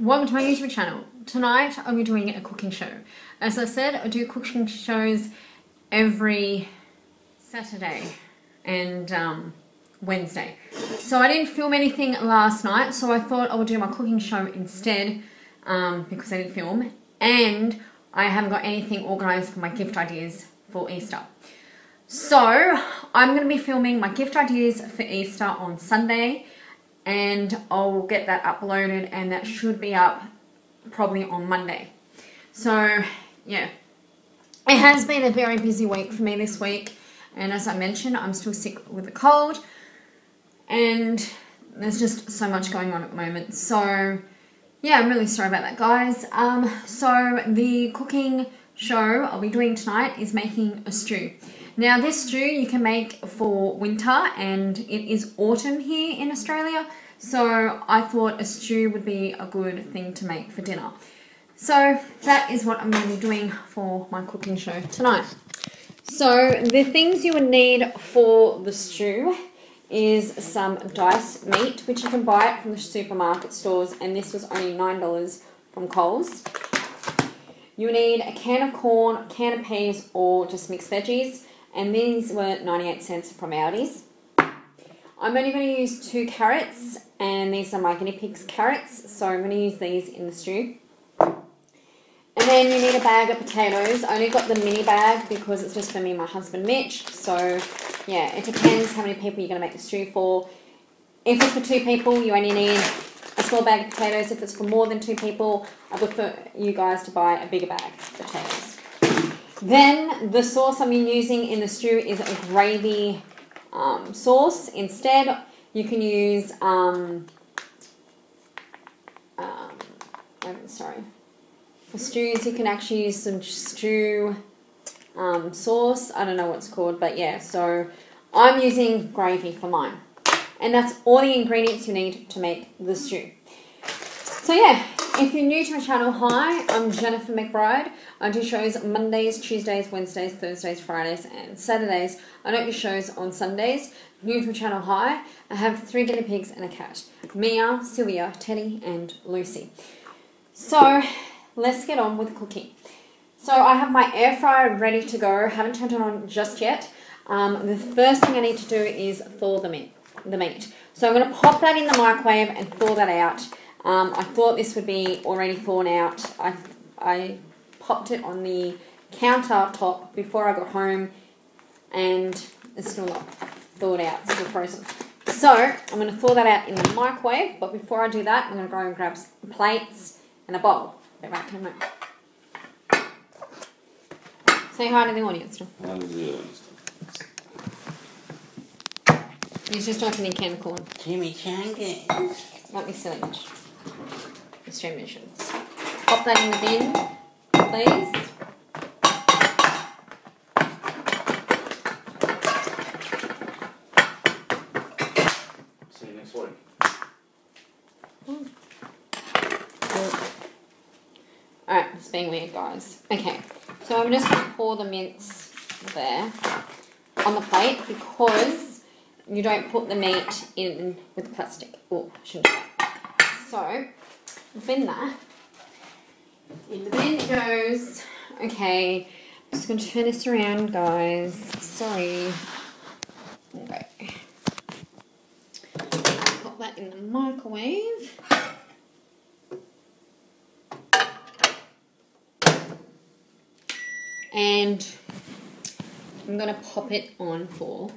Welcome to my YouTube channel. Tonight I'll be doing a cooking show. As I said, I do cooking shows every Saturday and Wednesday. So I didn't film anything last night, so I thought I would do my cooking show instead because I didn't film, and I haven't got anything organised for my gift ideas for Easter. So I'm going to be filming my gift ideas for Easter on Sunday, and I'll get that uploaded, and that should be up probably on Monday. So yeah, it has been a very busy week for me this week, and as I mentioned, I'm still sick with a cold, and there's just so much going on at the moment. So yeah, I'm really sorry about that, guys. So the cooking show I'll be doing tonight is making a stew. Now this stew you can make for winter, and it is autumn here in Australia, so I thought a stew would be a good thing to make for dinner. So that is what I'm going to be doing for my cooking show tonight. So the things you would need for the stew is some diced meat, which you can buy it from the supermarket stores, and this was only $9 from Coles. You need a can of corn, a can of peas, or just mixed veggies, and these were 98 cents from Aldi's. I'm only going to use 2 carrots, and these are my guinea pig's carrots, so I'm going to use these in the stew. And then you need a bag of potatoes. I only got the mini bag because it's just for me and my husband Mitch, so yeah, it depends how many people you're going to make the stew for. If it's for 2 people, you only need a small bag of potatoes. If it's for more than 2 people, I prefer you guys to buy a bigger bag of potatoes. Then the sauce I'm using in the stew is a gravy sauce. Instead, you can use for stews you can actually use some stew sauce. I don't know what it's called, but yeah, so I'm using gravy for mine, and that's all the ingredients you need to make the stew. So yeah, if you're new to my channel, hi, I'm Jennifer McBride. I do shows Mondays, Tuesdays, Wednesdays, Thursdays, Fridays, and Saturdays. I don't do shows on Sundays. New to my channel, hi. I have 3 guinea pigs and a cat: Mia, Sylvia, Teddy, and Lucy. So let's get on with cooking. So I have my air fryer ready to go. Haven't turned it on just yet. The first thing I need to do is thaw the meat. So I'm going to pop that in the microwave and thaw that out. I thought this would be already thawed out. I popped it on the countertop before I got home, and it's still not thawed out, it's still frozen. So I'm going to thaw that out in the microwave, but before I do that, I'm going to go and grab some plates and a bowl. Get back in a moment. Say hi to the audience. He's just opening a can of corn. Jimmy Changas. Let me see. Distributions. Pop that in the bin, please. See you next week. Alright, it's being weird, guys. Okay, so I'm just going to pour the mince there on the plate because you don't put the meat in with the plastic. Oh, I shouldn't do that. So, bin that. In the bin it goes. Okay, I'm just going to turn this around, guys. Sorry. Okay. Pop that in the microwave. And I'm going to pop it on for,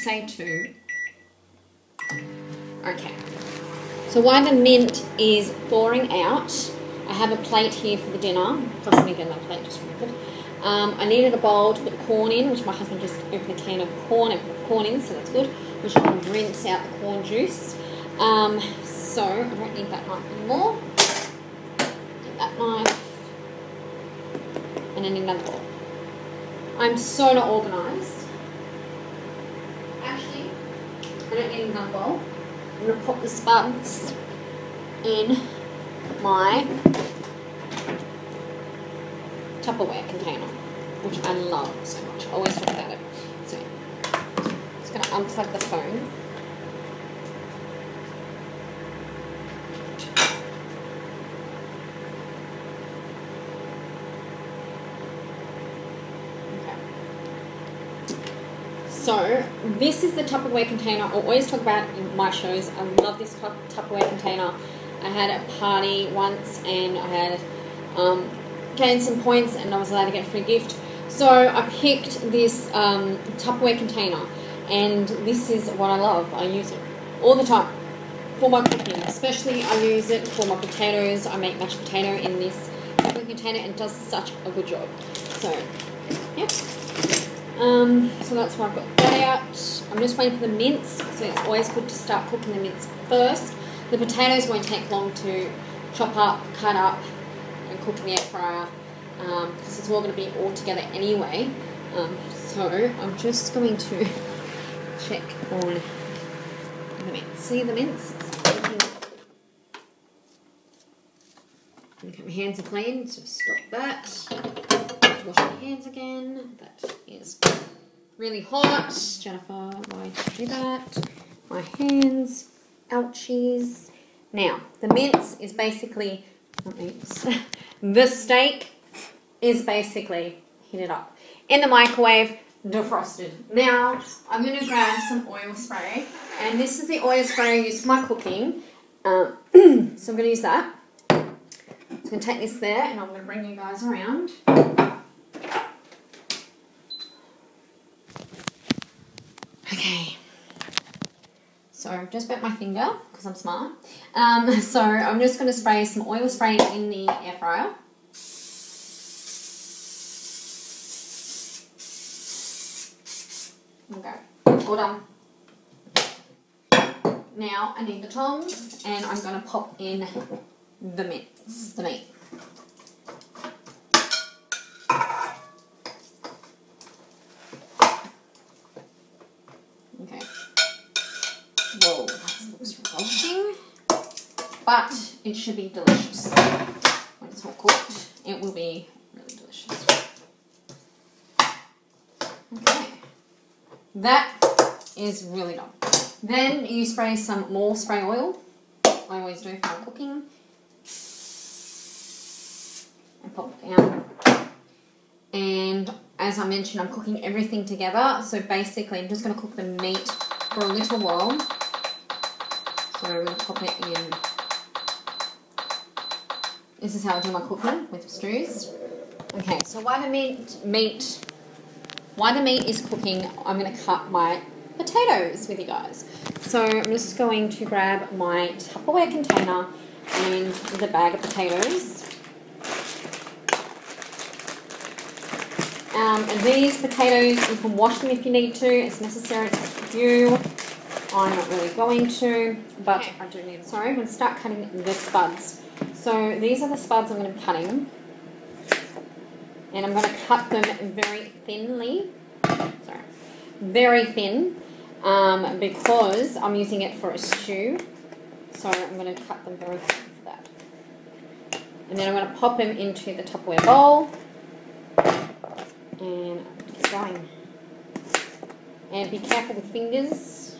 say 2. Okay. So while the mint is thawing out, I have a plate here for the dinner. Plus I need another plate just to it. I needed a bowl to put the corn in, which my husband just opened a can of corn and put the corn in, so that's good. Which I'm going to rinse out the corn juice. So I don't need that knife anymore. Get that knife. And then another bowl. I'm so not organised. Actually, I don't need another bowl. I'm going to pop the spuds in my Tupperware container, which I love so much. I always talk about it. So, I'm just going to unplug the phone. So this is the Tupperware container I always talk about in my shows. I love this Tupperware container. I had a party once and I had gained some points and I was allowed to get a free gift. So I picked this Tupperware container, and this is what I love. I use it all the time for my cooking. Especially I use it for my potatoes. I make mashed potato in this Tupperware container and it does such a good job. So, yep. So that's why I've got that out. I'm just waiting for the mince, so it's always good to start cooking the mince first. The potatoes won't take long to chop up, cut up, and cook in the air fryer, because it's all going to be all together anyway. So I'm just going to check on the mince. See the mince? Okay, my hands are clean, so stop that. Wash my hands again. That is really hot. Jennifer, why did you do that? My hands, ouchies. Now, the mince is basically, not mince, the steak is basically heated up in the microwave, defrosted. Now, I'm going to grab some oil spray, and this is the oil spray I use for my cooking. So I'm going to use that. So I'm going to take this there, and I'm going to bring you guys around. Okay, so just bent my finger because I'm smart. So I'm just going to spray some oil spray in the air fryer. Okay, all done. Now I need the tongs, and I'm going to pop in the meat. Okay. Whoa, that looks revolting. But it should be delicious. When it's all cooked, it will be really delicious. Okay. That is really done. Then you spray some more spray oil. I always do for my cooking. And pop it down. And as I mentioned, I'm cooking everything together. So basically, I'm just going to cook the meat for a little while. So I'm going to pop it in. This is how I do my cooking with stews. Okay, so while the meat is cooking, I'm going to cut my potatoes with you guys. So I'm just going to grab my Tupperware container and the bag of potatoes. And these potatoes, you can wash them if you need to. It's necessary, it's up to you. I'm not really going to, but okay. I do need them. Sorry, I'm going to start cutting the spuds. So these are the spuds I'm going to be cutting. And I'm going to cut them very thinly. Sorry. Very thin. Because I'm using it for a stew. So I'm going to cut them very thin for that. And then I'm going to pop them into the Tupperware bowl. And keep going. And be careful with fingers.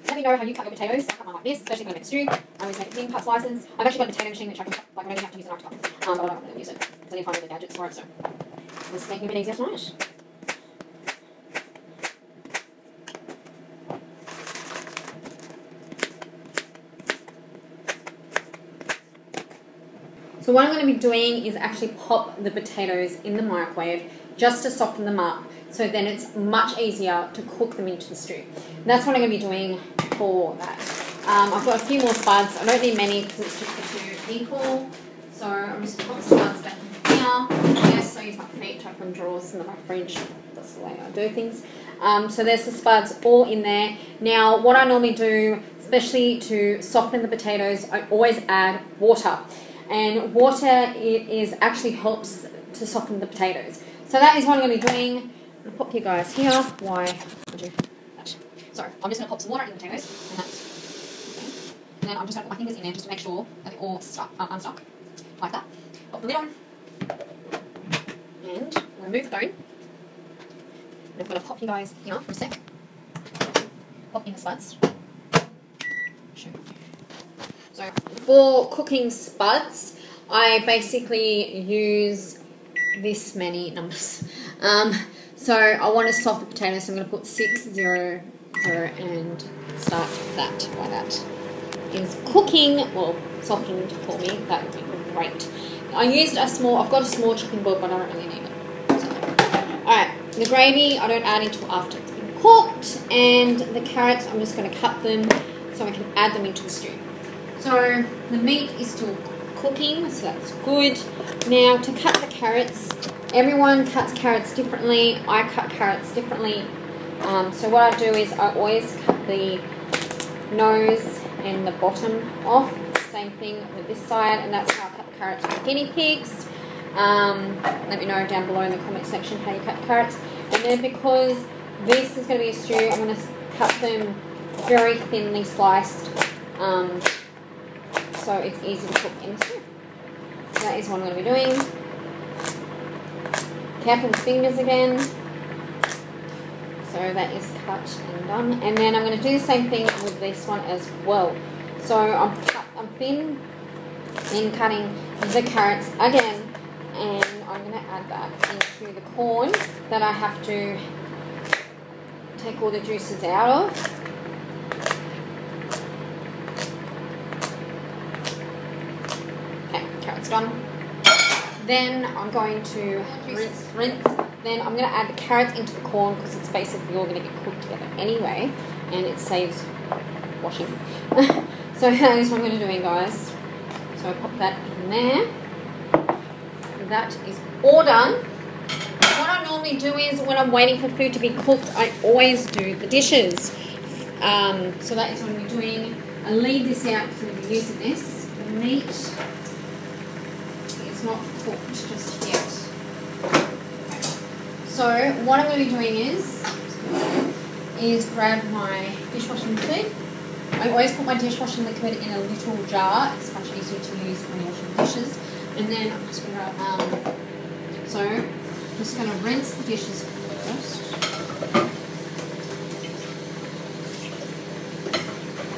Let me know how you cut your potatoes. I cut mine like this, especially when I make stew. I always make thin cut slices. I've actually got a potato machine which I can cut, like I don't even have to use a knife to cut. But I don't want to use it because I need to find all the gadgets for it. So this is making it a bit easier tonight. So what I'm going to be doing is actually pop the potatoes in the microwave just to soften them up, so then it's much easier to cook them into the stew. And that's what I'm going to be doing for that. I've got a few more spuds. I don't need many because it's just for 2 people. So I'm just going to pop the spuds back in here. Yes, I use my feet to open drawers in my fridge. That's the way I do things. So there's the spuds all in there. Now what I normally do, especially to soften the potatoes, I always add water. And water actually helps to soften the potatoes. So that is what I'm going to be doing. I'm going to pop you guys here. Why would you do that? So I'm just going to pop some water in the potatoes. And that's okay. And then I'm just going to put my fingers in there just to make sure that they're all unstuck. Like that. Pop the lid on. And I'm going to remove the phone. And I'm going to pop you guys here for a sec. Pop in the spuds. Show you. So for cooking spuds, I basically use this many numbers. So I want to soft the potatoes, so I'm going to put 600 and start that while that is cooking, well, softening for me. That would be great. I used a small, I've got a small chopping board, but I don't really need it. So, alright, the gravy I don't add until after it's been cooked, and the carrots I'm just going to cut them so I can add them into the stew. So the meat is still cooking, so that's good. Now to cut the carrots, everyone cuts carrots differently. I cut carrots differently. So what I do is I always cut the nose and the bottom off. Same thing with this side, and that's how I cut the carrots for guinea pigs. Let me know down below in the comment section how you cut carrots. And then because this is going to be a stew, I'm going to cut them very thinly sliced, so it's easy to cook in the stew. So that is what I'm going to be doing. Careful with fingers again. So that is cut and done. And then I'm going to do the same thing with this one as well. So I'm thin cutting the carrots again, and I'm going to add that into the corn that I have to take all the juices out of. Okay, carrots done. Then I'm going to rinse. Then I'm going to add the carrots into the corn because it's basically all going to get cooked together anyway, and it saves washing. So that is what I'm going to do, guys. So I pop that in there. That is all done. What I normally do is when I'm waiting for food to be cooked, I always do the dishes. So that is what I'm doing. I leave this out because I'm going to be using this. The meat is not cooked just yet. Okay. So what I'm going to be doing is grab my dishwashing liquid. I always put my dishwashing liquid in a little jar. It's much easier to use when you're washing dishes. And then I'm just going to, I'm just going to rinse the dishes first.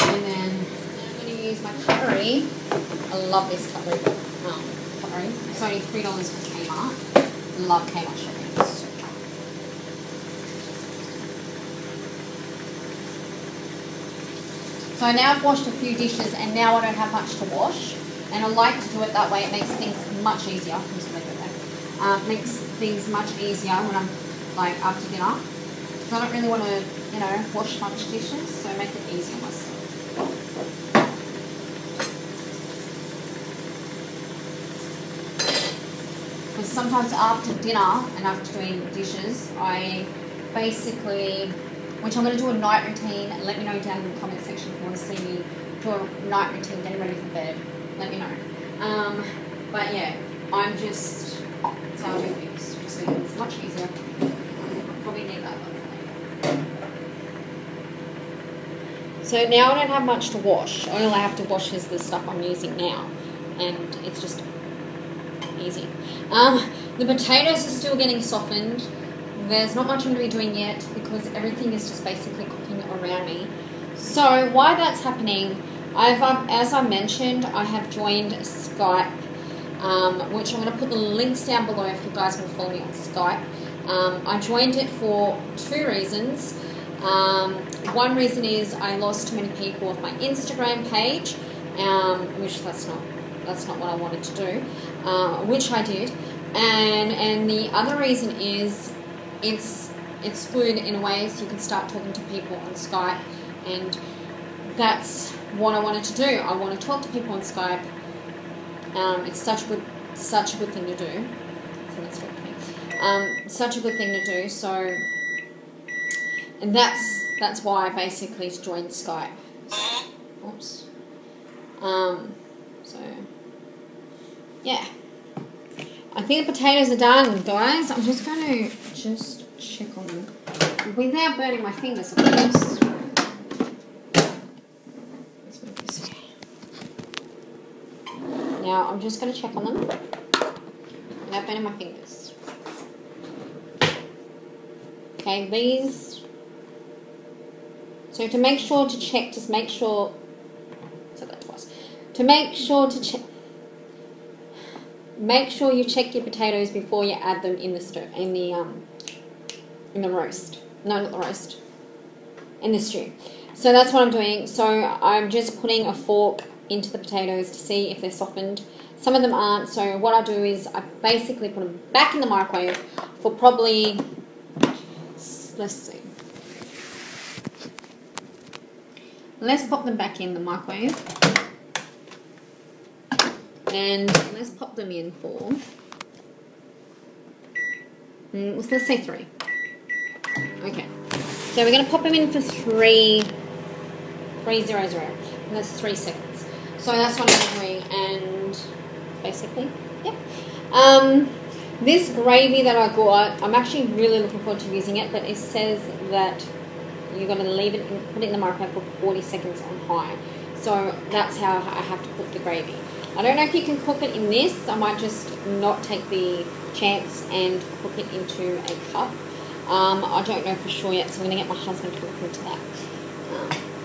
And then I'm going to use my cutlery. I love this cutlery. Cutlery. It's only $3 from Kmart. Love Kmart shopping. So now I've washed a few dishes, and now I don't have much to wash. And I like to do it that way. It makes things much easier. I'm just leave it there. Makes things much easier when I'm like after dinner. So I don't really want to, you know, wash much dishes, so I make it easier myself. Because sometimes after dinner and after doing dishes, I basically, which I'm going to do a night routine. Let me know down in the comment section if you want to see me do a night routine, getting ready for bed. Let me know. But yeah, I'm just, that's how I do things. Just so it's much easier. Probably need that one. So now I don't have much to wash. All I have to wash is the stuff I'm using now. And it's just easy. The potatoes are still getting softened. There's not much I'm going to be doing yet because everything is just basically cooking around me. So while that's happening, as I mentioned, I have joined Skype, which I'm going to put the links down below if you guys want to follow me on Skype. I joined it for two reasons. One reason is I lost too many people off my Instagram page, which that's not what I wanted to do, which I did. And the other reason is it's good in a way so you can start talking to people on Skype, and that's what I wanted to do. I want to talk to people on Skype. It's such a good thing to do. Such a good thing to do. So, and that's why I basically joined Skype. Oops. So yeah, I think the potatoes are done, guys. I'm just going to check on them without burning my fingers, of course. Now I'm just going to check on them without burning my fingers. Okay, these. So to make sure to check, just make sure. Said that twice. To make sure to check. Make sure you check your potatoes before you add them in the in the roast. No, not the roast. In the stew. So that's what I'm doing. So I'm just putting a fork into the potatoes to see if they're softened. Some of them aren't. So what I do is I basically put them back in the microwave for probably, let's see. Let's pop them back in the microwave. And let's pop them in for, let's say 3. Okay. So we're going to pop them in for 300. And that's 3 seconds. So that's what I'm doing. And basically, yeah. This gravy that I got, I'm actually really looking forward to using it, but it says that you're going to leave it, put it in the microwave for 40 seconds on high. So that's how I have to cook the gravy. I don't know if you can cook it in this. I might just not take the chance and cook it into a cup. I don't know for sure yet, so I'm going to get my husband to look into that.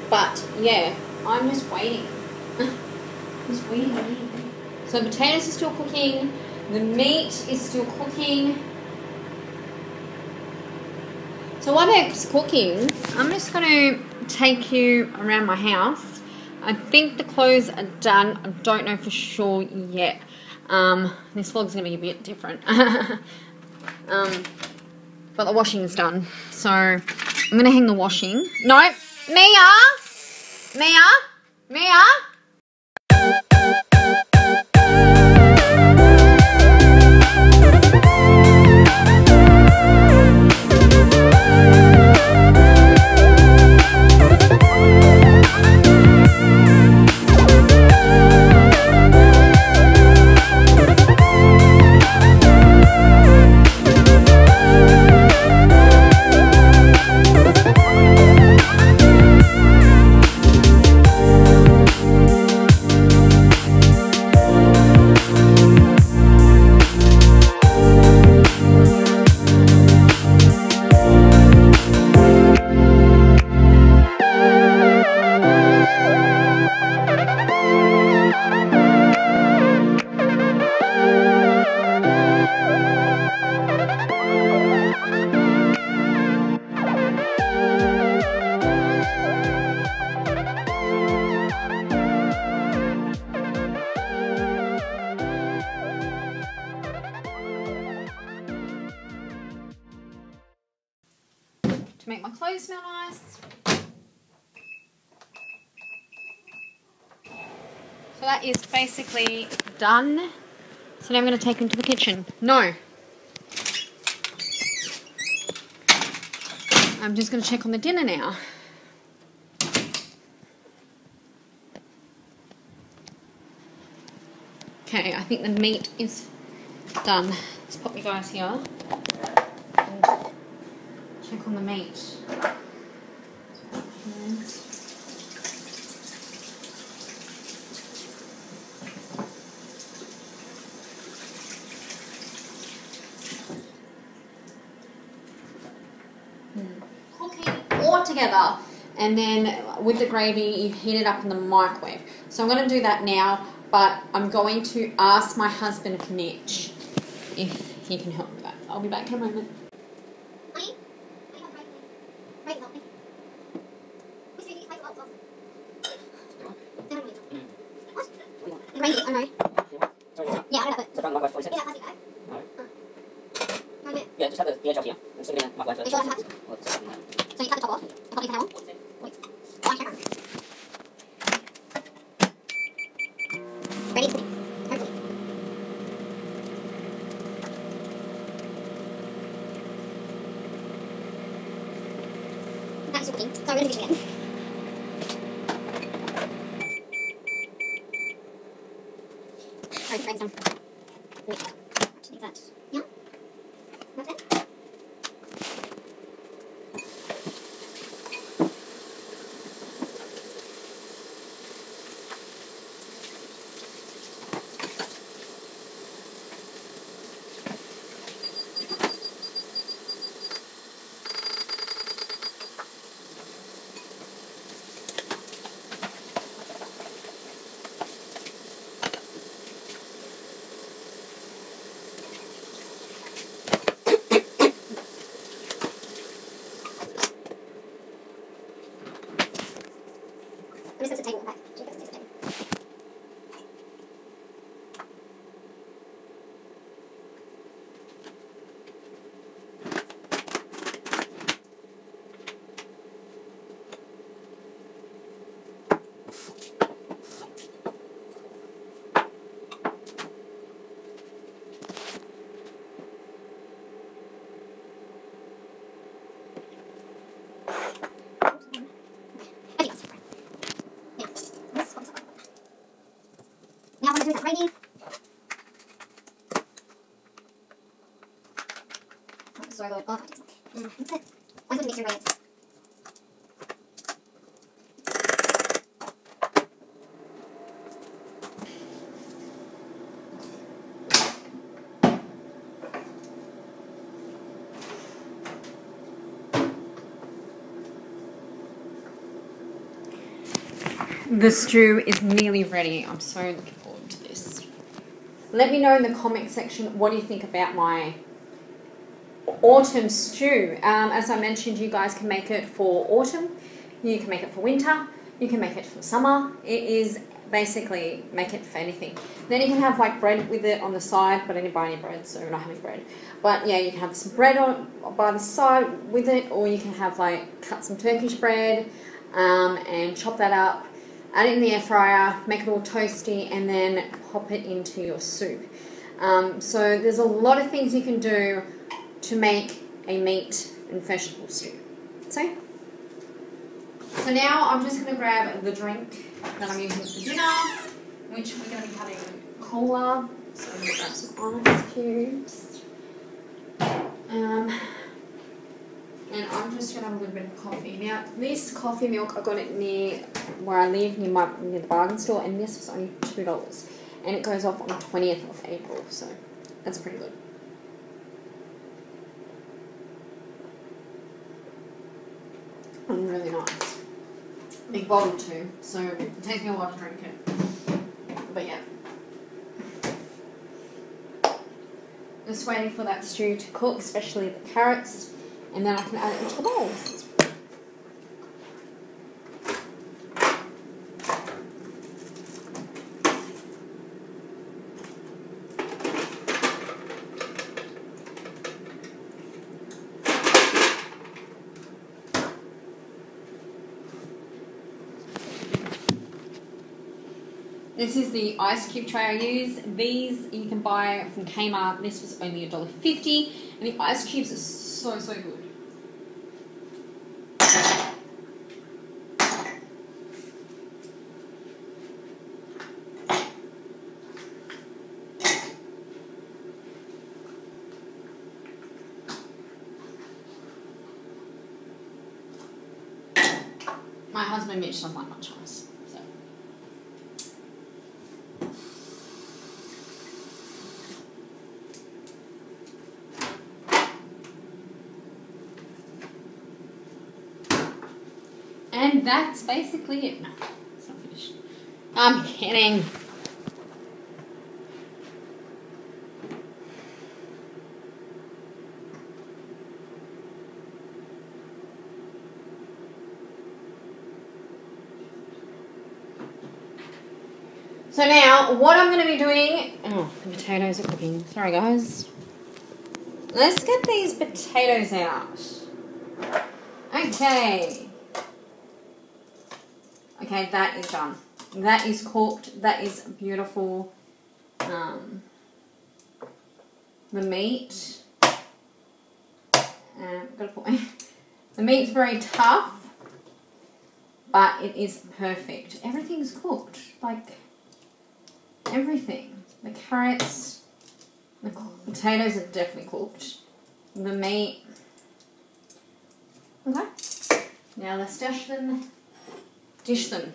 But yeah, I'm just waiting. Just waiting. So the potatoes are still cooking. The meat is still cooking. So while it's cooking, I'm just going to take you around my house. I think the clothes are done. I don't know for sure yet. This vlog's going to be a bit different. But the washing is done. So I'm going to hang the washing. No, Mia! Mia! Mia! To make my clothes smell nice. So that is basically done. So now I'm going to take them to the kitchen. No. I'm just going to check on the dinner now. Okay, I think the meat is done. Let's pop you guys here. And check on the meat. Cooking all together, and then with the gravy you heat it up in the microwave. So I'm going to do that now, but I'm going to ask my husband Mitch if he can help with that. I'll be back in a moment. Yeah, just have the edge off here. I'm still going to microwave first. So you cut the top off, and pop the pan on. Wait. Ready to hopefully. That's still cooking, so I'm going to do this again. Alright, break some. Wait. Leave that. Yeah? That's it? I'm just going to table it back. She goes to the table. Now I'm going to do that ready. Oh, this is so good. Oh, that's it. I'm going to mix your ingredients. The stew is nearly ready. I'm so looking forward to this. Let me know in the comment section what do you think about my autumn stew. As I mentioned, you guys can make it for autumn, you can make it for winter, you can make it for summer. It is basically make it for anything. Then you can have like bread with it on the side, but I didn't buy any bread, so we're not having bread. But yeah, you can have some bread on by the side with it, or you can have like cut some Turkish bread and chop that up. Add it in the air fryer, make it all toasty, and then pop it into your soup. So there's a lot of things you can do to make a meat and vegetable stew. So now I'm just going to grab the drink that I'm using for dinner, which we're going to be having cola. So I'm going to grab some ice cubes. And I'm just going to have a little bit of coffee. Now, this coffee milk, I got it near where I live, near the bargain store, and this was only $2. And it goes off on the 20th of April, so that's pretty good. And really nice. Big bottle too, so it takes me a while to drink it. But yeah. Just waiting for that stew to cook, especially the carrots. And then I can add it into the bowls. This is the ice cube tray I use. These you can buy from Kmart. This was only $1.50. And the ice cubes are so good. My husband Mitch doesn't like much ice, so. And that's basically it. No, it's not finished. I'm kidding. So now, what I'm going to be doing... Oh, the potatoes are cooking. Sorry, guys. Let's get these potatoes out. Okay. Okay, that is done. That is cooked. That is beautiful. The meat... the meat's very tough, but it is perfect. Everything's cooked. Like... everything. The carrots, the potatoes are definitely cooked. The meat. Okay. Now let's dish them in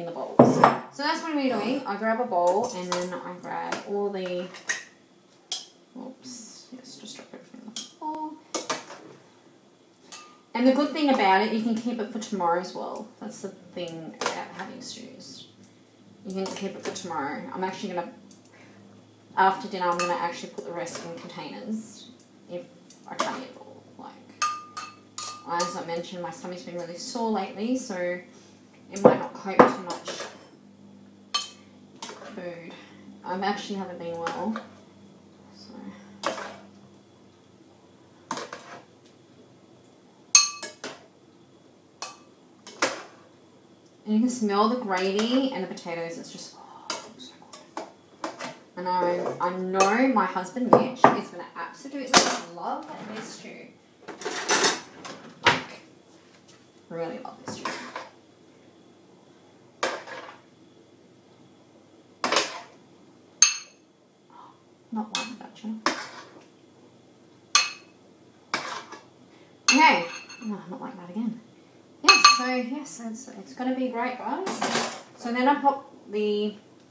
the bowls. So that's what we're doing. I grab a bowl and then I grab all the, oops, yes, just drop everything on the floor. And the good thing about it, you can keep it for tomorrow as well. That's the thing about having stews. You can keep it for tomorrow. I'm actually going to, after dinner, I'm going to actually put the rest in containers if I can eat it all. Like, as I mentioned, my stomach's been really sore lately, so it might not coat too much food. I actually haven't been well, so. And you can smell the gravy and the potatoes. It's just so good. And I know my husband Mitch is going to absolutely love this stew. Like, really love this stew. Not like that, actually. Okay. No, not like that again. Yes, so it's going to be great, guys. So then I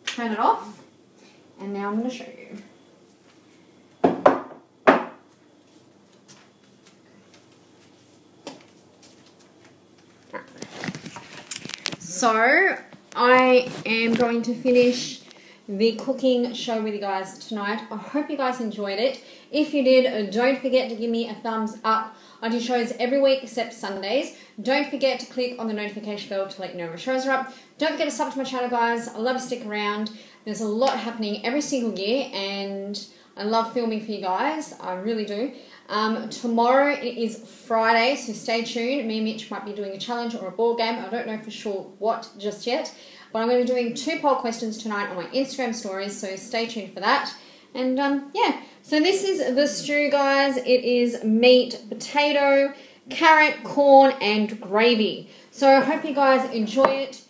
turn it off, and now I'm going to show you. So I am going to finish the cooking show with you guys tonight. I hope you guys enjoyed it. If you did, don't forget to give me a thumbs up. I do shows every week except Sundays. Don't forget to click on the notification bell to let you know when shows are up. Don't forget to sub to my channel, guys. I love to stick around. There's a lot happening every single year, and I love filming for you guys. I really do. Tomorrow it is Friday, so stay tuned. Me and Mitch might be doing a challenge or a board game. I don't know for sure what just yet. But I'm going to be doing 2 poll questions tonight on my Instagram stories, so stay tuned for that. And yeah, so this is the stew, guys. It is meat, potato, carrot, corn, and gravy. So I hope you guys enjoy it,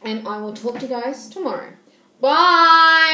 and I will talk to you guys tomorrow. Bye!